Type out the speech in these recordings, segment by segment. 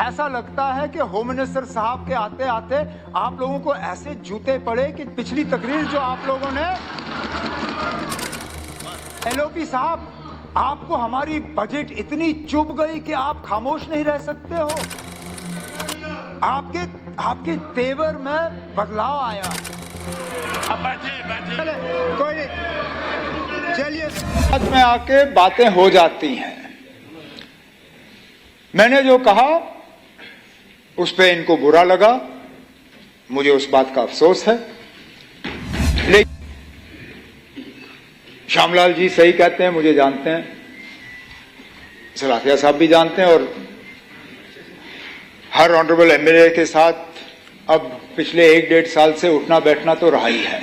ऐसा लगता है कि होम मिनिस्टर साहब के आते आते आप लोगों को ऐसे जूते पड़े कि पिछली तकरीर जो आप लोगों ने एलओपी साहब, आपको हमारी बजट इतनी चुभ गई कि आप खामोश नहीं रह सकते हो। आपके तेवर में बदलाव आया। चले, कोई नहीं, चलिए। बाद में आके बातें हो जाती हैं। मैंने जो कहा उस पे इनको बुरा लगा, मुझे उस बात का अफसोस है। लेकिन श्यामलाल जी सही कहते हैं, मुझे जानते हैं, सलाफिया साहब भी जानते हैं, और हर ऑनरेबल एमएलए के साथ अब पिछले 1-1.5 साल से उठना बैठना तो रहा ही है।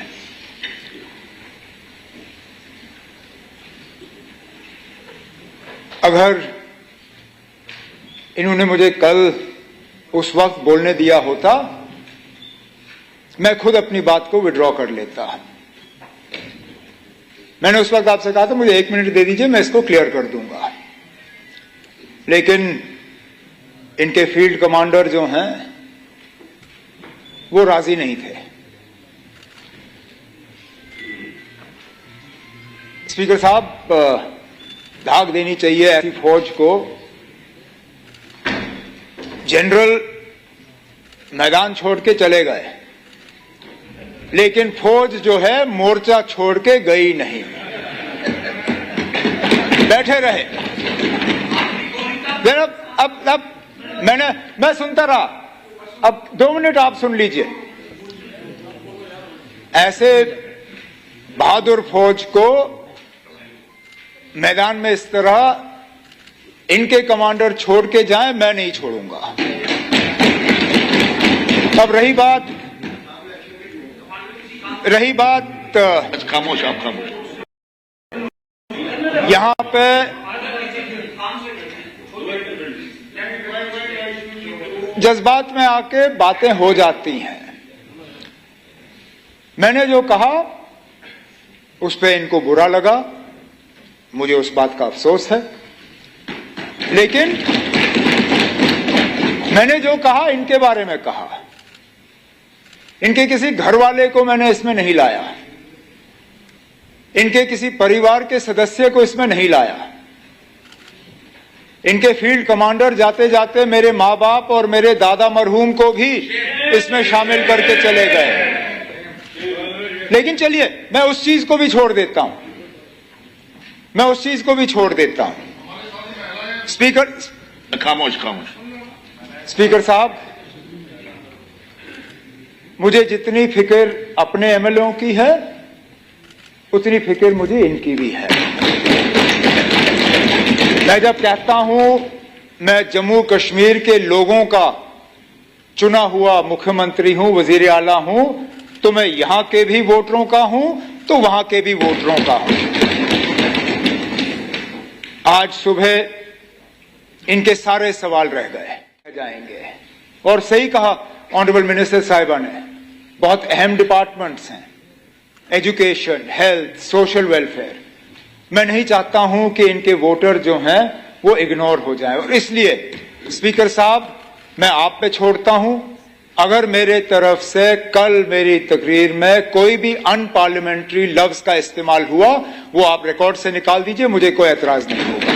अगर इन्होंने मुझे कल उस वक्त बोलने दिया होता, मैं खुद अपनी बात को विड्रॉ कर लेता। मैंने उस वक्त आपसे कहा था मुझे 1 मिनट दे दीजिए, मैं इसको क्लियर कर दूंगा। लेकिन इनके फील्ड कमांडर जो हैं वो राजी नहीं थे। स्पीकर साहब, धाक देनी चाहिए ऐसी फौज को। जनरल मैदान छोड़ के चले गए, लेकिन फौज जो है मोर्चा छोड़ के गई नहीं, बैठे रहे। अब मैं सुनता रहा, अब 2 मिनट आप सुन लीजिए। ऐसे बहादुर फौज को मैदान में इस तरह इनके कमांडर छोड़ के जाएं, मैं नहीं छोड़ूंगा। अब रही बात खामोश, आप खामोश। यहां पे जज्बात में आके बातें हो जाती हैं। मैंने जो कहा उस पे इनको बुरा लगा, मुझे उस बात का अफसोस है। लेकिन मैंने जो कहा इनके बारे में कहा, इनके किसी घर वाले को मैंने इसमें नहीं लाया, इनके किसी परिवार के सदस्य को इसमें नहीं लाया। इनके फील्ड कमांडर जाते जाते मेरे मां बाप और मेरे दादा मरहूम को भी इसमें शामिल करके चले गए। लेकिन चलिए, मैं उस चीज को भी छोड़ देता हूं, स्पीकर खामोश। स्पीकर साहब, मुझे जितनी फिक्र अपने एमएलओ की है उतनी फिक्र मुझे इनकी भी है। मैं जब कहता हूं मैं जम्मू कश्मीर के लोगों का चुना हुआ मुख्यमंत्री हूं, वजीर आला हूं, तो मैं यहां के भी वोटरों का हूं तो वहां के भी वोटरों का हूं। आज सुबह इनके सारे सवाल रह जाएंगे, और सही कहा ऑनरेबल मिनिस्टर साहिबा ने, बहुत अहम डिपार्टमेंट्स हैं, एजुकेशन, हेल्थ, सोशल वेलफेयर। मैं नहीं चाहता हूं कि इनके वोटर जो हैं वो इग्नोर हो जाएं, और इसलिए स्पीकर साहब मैं आप पे छोड़ता हूं। अगर मेरे तरफ से कल मेरी तकरीर में कोई भी अनपार्लियामेंट्री लफ्ज का इस्तेमाल हुआ, वो आप रिकॉर्ड से निकाल दीजिए, मुझे कोई एतराज नहीं होगा।